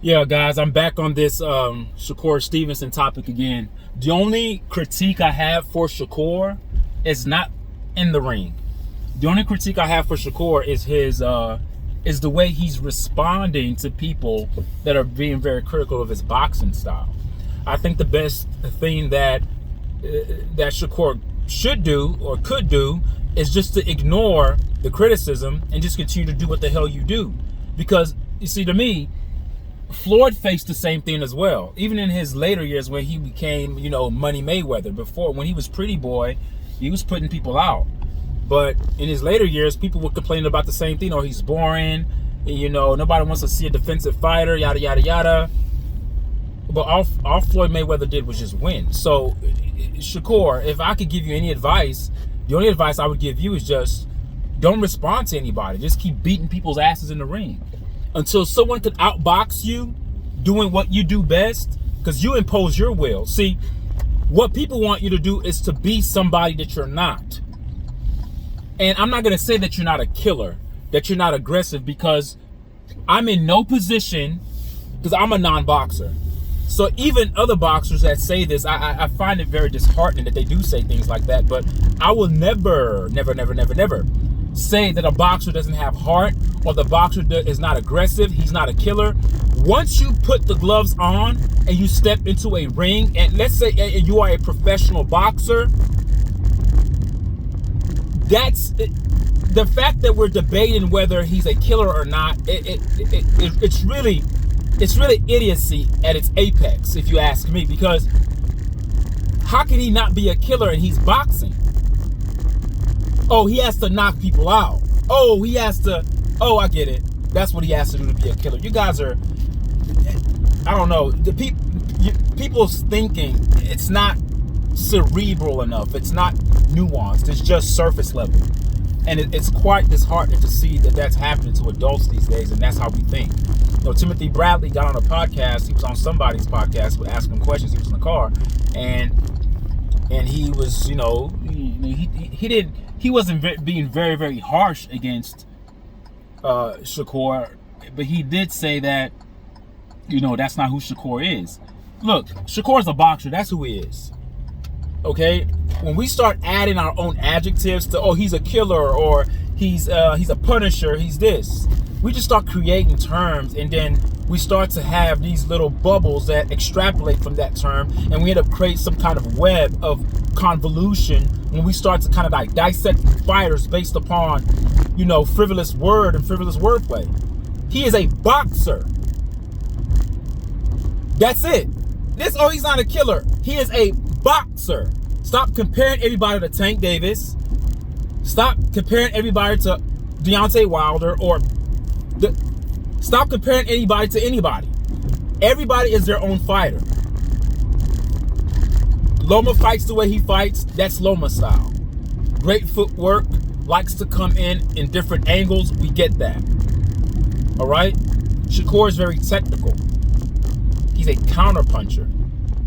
Yeah, guys, I'm back on this Shakur Stevenson topic again. The only critique I have for Shakur is not in the ring. The only critique I have for Shakur is is the way he's responding to people that are being very critical of his boxing style. I think the best thing that Shakur should do or could do is just to ignore the criticism and just continue to do what the hell you do. Because you see, to me, Floyd faced the same thing as well. Even in his later years when he became, Money Mayweather. Before, when he was Pretty Boy, he was putting people out. But in his later years, people were complaining about the same thing. Oh, he's boring. Nobody wants to see a defensive fighter, yada, yada, yada. But all Floyd Mayweather did was just win. So, Shakur, if I could give you any advice, the only advice I would give you is just don't respond to anybody. Just keep beating people's asses in the ring until someone could outbox you doing what you do best, because you impose your will. See, what people want you to do is to be somebody that you're not. And I'm not going to say that you're not a killer, that you're not aggressive, because I'm in no position, because I'm a non-boxer. So even other boxers that say this, I find it very disheartening that they do say things like that. But I will never say that a boxer doesn't have heart, or the boxer is not aggressive, he's not a killer. Once you put the gloves on and you step into a ring, and let's say you are a professional boxer, that's the fact that we're debating whether he's a killer or not. It's really idiocy at its apex, if you ask me, because how can he not be a killer and he's boxing? Oh, he has to knock people out. Oh, I get it. That's what he has to do to be a killer. You guys are, I don't know, people's thinking, it's not cerebral enough. It's not nuanced. It's just surface level. And it's quite disheartening to see that that's happening to adults these days, and that's how we think. Timothy Bradley got on a podcast. He was on somebody's podcast with asking questions. He was in the car, and he was, he wasn't being very, very harsh against Shakur, but he did say that, that's not who Shakur is. Look, Shakur's a boxer. That's who he is. Okay? When we start adding our own adjectives to, oh, he's a killer, or he's a punisher, he's this, we just start creating terms, and then we start to have these little bubbles that extrapolate from that term, and we end up creating some kind of web of convolution when we start to kind of like dissect fighters based upon, frivolous word and frivolous wordplay. He is a boxer. That's it. He's not a killer. He is a boxer. Stop comparing everybody to Tank Davis. Stop comparing everybody to Deontay Wilder, or stop comparing anybody to anybody. Everybody is their own fighter. Loma fights the way he fights. That's Loma style. Great footwork. Likes to come in different angles. We get that. All right? Shakur is very technical. He's a counterpuncher.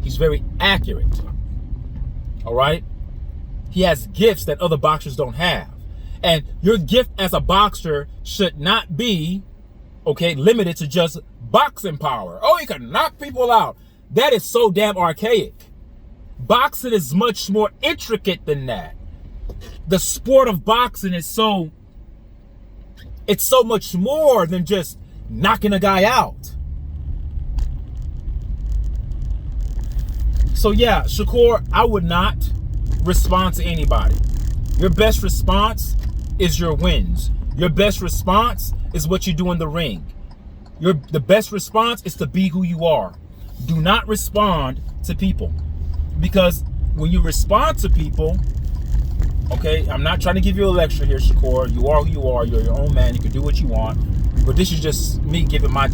He's very accurate. All right? He has gifts that other boxers don't have. And your gift as a boxer should not be, limited to just boxing power. Oh, you can knock people out. That is so damn archaic. Boxing is much more intricate than that. The sport of boxing is so much more than just knocking a guy out. So yeah, Shakur, I would not respond to anybody. Your best response is your wins. Your best response is what you do in the ring. The best response is to be who you are. Do not respond to people. Because when you respond to people, I'm not trying to give you a lecture here, Shakur. You are who you are. You're your own man. You can do what you want. But this is just me giving my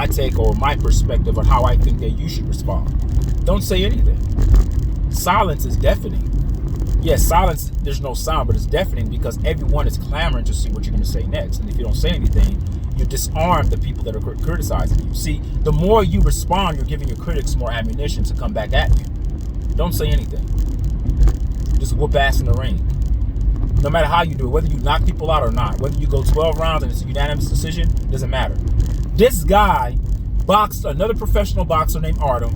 take or my perspective on how I think that you should respond. Don't say anything. Silence is deafening. Yes, silence, there's no sound, but it's deafening because everyone is clamoring to see what you're going to say next. And if you don't say anything, you disarm the people that are criticizing you. See, the more you respond, you're giving your critics more ammunition to come back at you. Don't say anything. Just whoop ass in the ring. No matter how you do it, whether you knock people out or not, whether you go 12 rounds and it's a unanimous decision, doesn't matter. This guy boxed another professional boxer named Artem.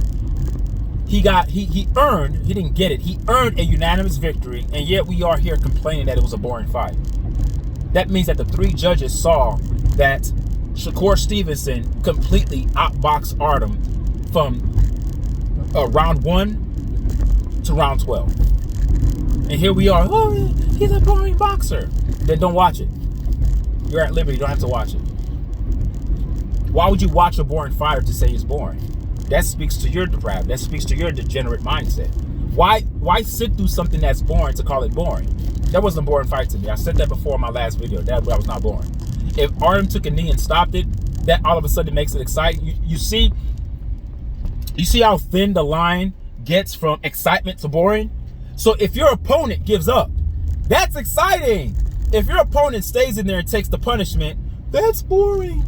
He didn't get it. He earned a unanimous victory, and yet we are here complaining that it was a boring fight. That means that the 3 judges saw that Shakur Stevenson completely outboxed Artem from round 1 to round 12. And here we are, oh, he's a boring boxer. Then don't watch it. You're at liberty, you don't have to watch it. Why would you watch a boring fighter to say he's boring? That speaks to your depravity. That speaks to your degenerate mindset. Why sit through something that's boring to call it boring? That wasn't a boring fight to me. I said that before in my last video. That was not boring. If Artem took a knee and stopped it, that all of a sudden makes it exciting. You see how thin the line gets from excitement to boring? So if your opponent gives up, that's exciting. If your opponent stays in there and takes the punishment, that's boring.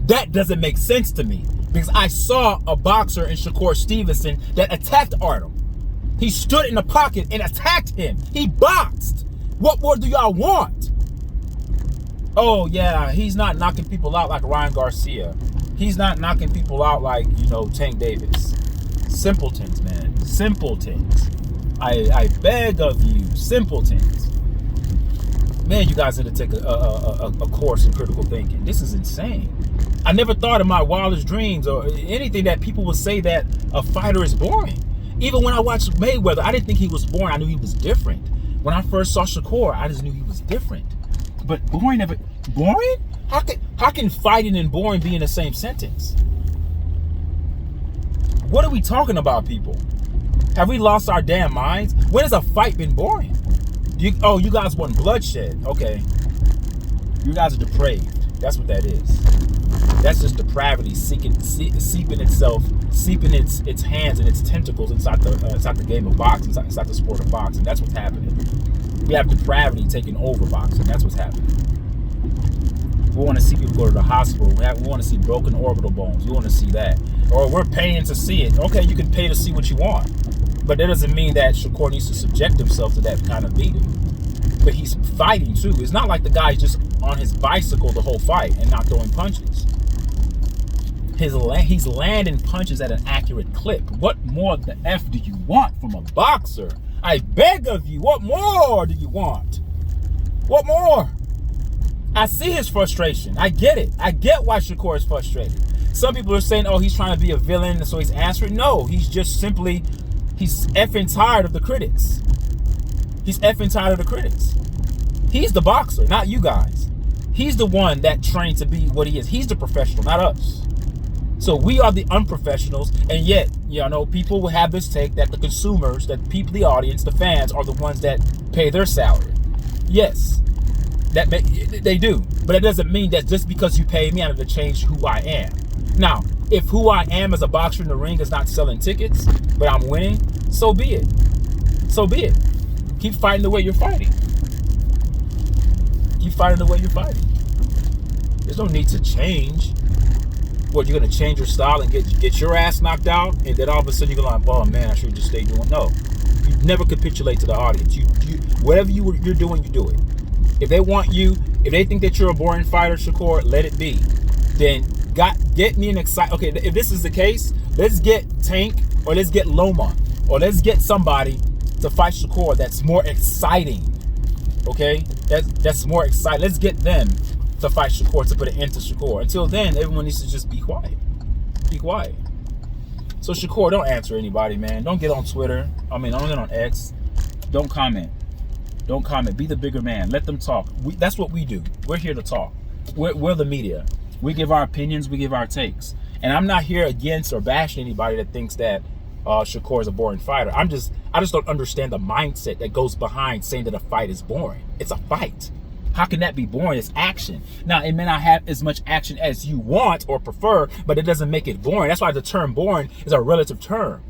That doesn't make sense to me, because I saw a boxer in Shakur Stevenson that attacked Artem. He stood in the pocket and attacked him. He boxed. What more do y'all want? Oh yeah, he's not knocking people out like Ryan Garcia. He's not knocking people out like, Tank Davis. Simpletons, man. Simpletons. I beg of you, simpletons. Man, you guys need to take a course in critical thinking. This is insane. I never thought in my wildest dreams or anything that people would say that a fighter is boring. Even when I watched Mayweather, I didn't think he was boring. I knew he was different. When I first saw Shakur, I just knew he was different. But boring? How can fighting and boring be in the same sentence? What are we talking about, people? Have we lost our damn minds? When has a fight been boring? You guys want bloodshed. Okay. You guys are depraved. That's what that is. That's just depravity seeping its hands and its tentacles inside the game of boxing, inside the sport of boxing. That's what's happening. We have depravity taking over boxing. That's what's happening. We want to see people go to the hospital. We want to see broken orbital bones. We want to see that. Or we're paying to see it. Okay, you can pay to see what you want. But that doesn't mean that Shakur needs to subject himself to that kind of beating. But he's fighting too. It's not like the guy's just on his bicycle the whole fight and not throwing punches. He's landing punches at an accurate clip. What more the F do you want from a boxer? I beg of you, what more do you want? What more? I see his frustration. I get it. I get why Shakur is frustrated. Some people are saying, oh, he's trying to be a villain, so he's answering. No, he's just simply, he's effing tired of the critics. He's effing tired of the critics. He's the boxer, not you guys. He's the one that trained to be what he is. He's the professional, not us. So we are the unprofessionals, and yet, people will have this take that the consumers, that people, the audience, the fans are the ones that pay their salary. Yes, they do. But it doesn't mean that just because you pay me, I have to change who I am. Now, if who I am as a boxer in the ring is not selling tickets, but I'm winning, so be it. So be it. Keep fighting the way you're fighting. Keep fighting the way you're fighting. There's no need to change. What, you're going to change your style and get your ass knocked out, and then all of a sudden you're going to oh man, I should just stay doing. No, you never capitulate to the audience. You whatever you're doing, you do it. If they want you, if they think that you're a boring fighter, Shakur, let it be. Then get me an exciting. Okay, if this is the case, let's get Tank, or let's get Loma, or let's get somebody to fight Shakur that's more exciting. Okay, that's more exciting. Let's get them to fight Shakur, to put an end to Shakur. Until then, everyone needs to just be quiet. Be quiet. So Shakur, don't answer anybody, man. Don't get on Twitter. Don't get on X. Don't comment. Don't comment. Be the bigger man. Let them talk. That's what we do. We're here to talk. We're the media. We give our opinions. We give our takes. And I'm not here against or bashing anybody that thinks that Shakur is a boring fighter. I just don't understand the mindset that goes behind saying that a fight is boring. It's a fight. How can that be boring? It's action. Now, it may not have as much action as you want or prefer, but it doesn't make it boring. That's why the term boring is a relative term.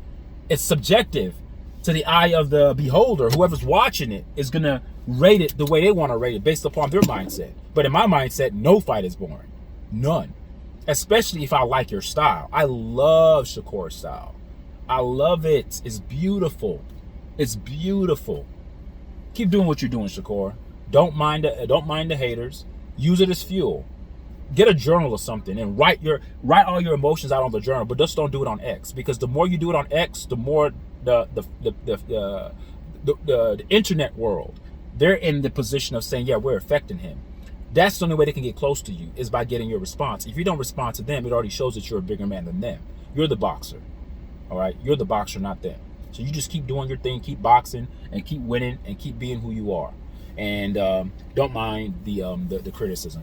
It's subjective to the eye of the beholder. Whoever's watching it is going to rate it the way they want to rate it based upon their mindset. But in my mindset, no fight is boring. None. Especially if I like your style. I love Shakur's style. I love it. It's beautiful. It's beautiful. Keep doing what you're doing, Shakur. Don't mind the haters. Use it as fuel. get a journal or something and write all your emotions out on the journal, but just don't do it on X, because the more you do it on X, the more the internet world, they're in the position of saying, yeah, we're affecting him. That's the only way they can get close to you, is by getting your response. If you don't respond to them, it already shows that you're a bigger man than them. You're the boxer. All right, you're the boxer, not them. So you just keep doing your thing, keep boxing, and keep winning, and keep being who you are. And don't mind the criticism,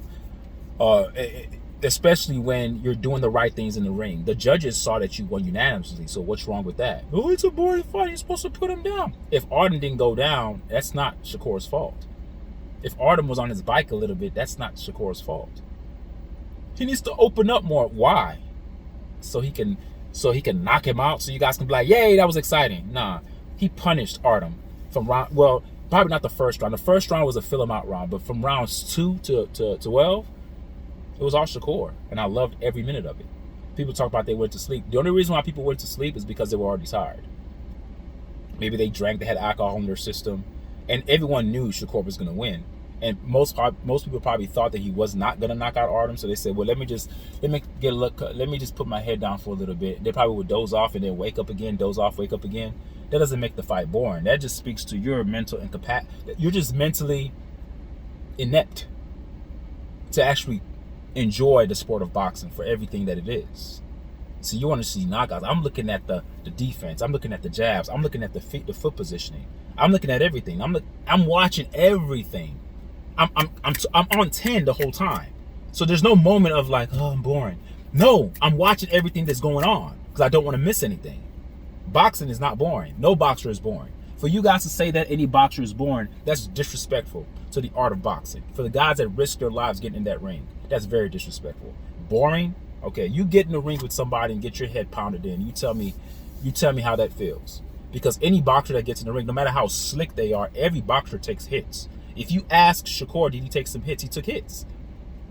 especially when you're doing the right things in the ring. The judges saw that you won unanimously, so what's wrong with that? Oh, it's a boring fight. You're supposed to put him down. If Artem didn't go down, that's not Shakur's fault. If Artem was on his bike a little bit, that's not Shakur's fault. He needs to open up more. Why? So he can knock him out, so you guys can be like, yay, that was exciting. Nah, he punished Artem from round, well, probably not the first round. The first round was a fill him out round, but from rounds 2 to 12, it was all Shakur, and I loved every minute of it. People talk about they went to sleep. The only reason why people went to sleep is because they were already tired. Maybe they drank, they had alcohol in their system, and everyone knew Shakur was going to win. And most people probably thought that he was not going to knock out Artem, so they said, well, let me just put my head down for a little bit. They probably would doze off and then wake up again, doze off, wake up again. That doesn't make the fight boring. That just speaks to your mental incapacity. You're just mentally inept to actually enjoy the sport of boxing for everything that it is. So you want to see knockouts. I'm looking at the defense. I'm looking at the jabs. I'm looking at the foot positioning. I'm looking at everything. I'm watching everything. I'm on 10 the whole time. So there's no moment of like, oh, I'm boring. No, I'm watching everything that's going on because I don't want to miss anything. Boxing is not boring. No boxer is boring. For you guys to say that any boxer is boring, that's disrespectful to the art of boxing. For the guys that risk their lives getting in that ring, that's very disrespectful. Boring? Okay, you get in the ring with somebody and get your head pounded in. You tell me how that feels. Because any boxer that gets in the ring, no matter how slick they are, every boxer takes hits. If you ask Shakur, did he take some hits? He took hits.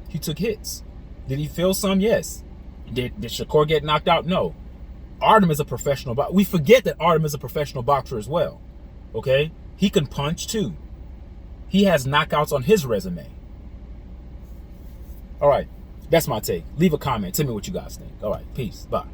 He took hits. Did he feel some? Yes. Did Shakur get knocked out? No. Artem is a professional boxer. We forget that Artem is a professional boxer as well. Okay? He can punch too. He has knockouts on his resume. All right. That's my take. Leave a comment. Tell me what you guys think. All right. Peace. Bye.